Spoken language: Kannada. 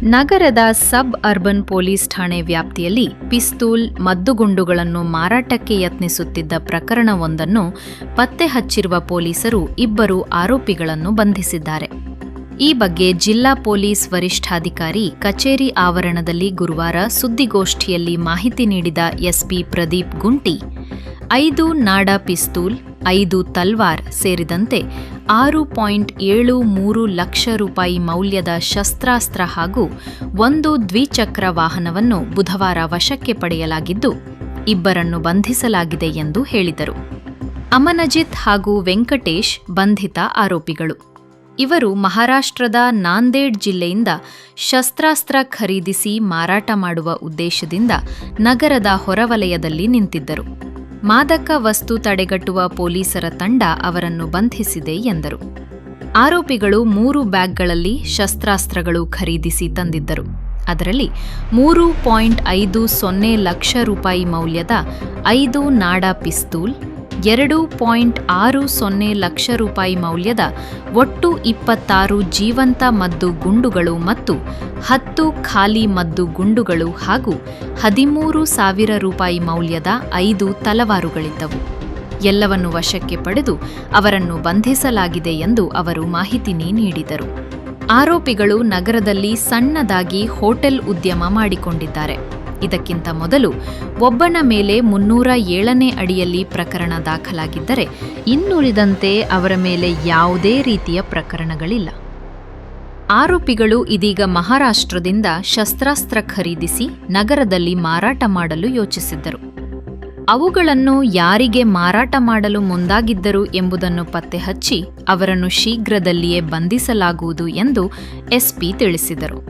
ನಗರದ ಸಬ್ ಅರ್ಬನ್ ಪೊಲೀಸ್ ಠಾಣೆ ವ್ಯಾಪ್ತಿಯಲ್ಲಿ ಪಿಸ್ತೂಲ್, ಮದ್ದುಗುಂಡುಗಳನ್ನು ಮಾರಾಟಕ್ಕೆ ಯತ್ನಿಸುತ್ತಿದ್ದ ಪ್ರಕರಣವೊಂದನ್ನು ಪತ್ತೆ ಹಚ್ಚಿರುವ ಪೊಲೀಸರು ಇಬ್ಬರು ಆರೋಪಿಗಳನ್ನು ಬಂಧಿಸಿದ್ದಾರೆ. ಈ ಬಗ್ಗೆ ಜಿಲ್ಲಾ ಪೊಲೀಸ್ ವರಿಷ್ಠಾಧಿಕಾರಿ ಕಚೇರಿ ಆವರಣದಲ್ಲಿ ಗುರುವಾರ ಸುದ್ದಿಗೋಷ್ಠಿಯಲ್ಲಿ ಮಾಹಿತಿ ನೀಡಿದ ಎಸ್ಪಿ ಪ್ರದೀಪ್ ಗುಂಟಿ, 5 ನಾಡಾ ಪಿಸ್ತೂಲ್, 5 ತಲ್ವಾರ್ ಸೇರಿದಂತೆ 6.73 ಲಕ್ಷ ರೂಪಾಯಿ ಮೌಲ್ಯದ ಶಸ್ತ್ರಾಸ್ತ್ರ ಹಾಗೂ 1 ದ್ವಿಚಕ್ರ ವಾಹನವನ್ನು ಬುಧವಾರ ವಶಕ್ಕೆ ಪಡೆಯಲಾಗಿದ್ದು, ಇಬ್ಬರನ್ನು ಬಂಧಿಸಲಾಗಿದೆ ಎಂದು ಹೇಳಿದರು. ಅಮನಜಿತ್ ಹಾಗೂ ವೆಂಕಟೇಶ್ ಬಂಧಿತ ಆರೋಪಿಗಳು. ಇವರು ಮಹಾರಾಷ್ಟ್ರದ ನಾಂದೇಡ್ ಜಿಲ್ಲೆಯಿಂದ ಶಸ್ತ್ರಾಸ್ತ್ರ ಖರೀದಿಸಿ ಮಾರಾಟ ಮಾಡುವ ಉದ್ದೇಶದಿಂದ ನಗರದ ಹೊರವಲಯದಲ್ಲಿ ನಿಂತಿದ್ದರು. ಮಾದಕ ವಸ್ತು ತಡೆಗಟ್ಟುವ ಪೊಲೀಸರ ತಂಡ ಅವರನ್ನು ಬಂಧಿಸಿದೆ ಎಂದರು. ಆರೋಪಿಗಳು 3 ಬ್ಯಾಗ್ಗಳಲ್ಲಿ ಶಸ್ತ್ರಾಸ್ತ್ರಗಳು ಖರೀದಿಸಿ ತಂದಿದ್ದರು. ಅದರಲ್ಲಿ 3.50 ಲಕ್ಷ ರೂಪಾಯಿ ಮೌಲ್ಯದ 5 ನಾಡಾ ಪಿಸ್ತೂಲ್, 2.60 ಲಕ್ಷ ರೂಪಾಯಿ ಮೌಲ್ಯದ ಒಟ್ಟು 26 ಜೀವಂತ ಮದ್ದು ಗುಂಡುಗಳು ಮತ್ತು 10 ಖಾಲಿ ಮದ್ದು ಗುಂಡುಗಳು ಹಾಗೂ 13,000 ರೂಪಾಯಿ ಮೌಲ್ಯದ 5 ತಲವಾರುಗಳಿದ್ದವು. ಎಲ್ಲವನ್ನು ವಶಕ್ಕೆ ಪಡೆದು ಅವರನ್ನು ಬಂಧಿಸಲಾಗಿದೆ ಎಂದು ಅವರು ಮಾಹಿತಿ ನೀಡಿದರು. ಆರೋಪಿಗಳು ನಗರದಲ್ಲಿ ಸಣ್ಣದಾಗಿ ಹೋಟೆಲ್ ಉದ್ಯಮ ಮಾಡಿಕೊಂಡಿದ್ದಾರೆ. ಇದಕ್ಕಿಂತ ಮೊದಲು ಒಬ್ಬನ ಮೇಲೆ 307ನೇ ಅಡಿಯಲ್ಲಿ ಪ್ರಕರಣ ದಾಖಲಾಗಿದ್ದರೆ, ಇನ್ನುಳಿದಂತೆ ಅವರ ಮೇಲೆ ಯಾವುದೇ ರೀತಿಯ ಪ್ರಕರಣಗಳಿಲ್ಲ. ಆರೋಪಿಗಳು ಇದೀಗ ಮಹಾರಾಷ್ಟ್ರದಿಂದ ಶಸ್ತ್ರಾಸ್ತ್ರ ಖರೀದಿಸಿ ನಗರದಲ್ಲಿ ಮಾರಾಟ ಮಾಡಲು ಯೋಚಿಸಿದ್ದರು. ಅವುಗಳನ್ನು ಯಾರಿಗೆ ಮಾರಾಟ ಮಾಡಲು ಮುಂದಾಗಿದ್ದರು ಎಂಬುದನ್ನು ಪತ್ತೆ ಹಚ್ಚಿ ಅವರನ್ನು ಶೀಘ್ರದಲ್ಲಿಯೇ ಬಂಧಿಸಲಾಗುವುದು ಎಂದು ಎಸ್ಪಿ ತಿಳಿಸಿದರು.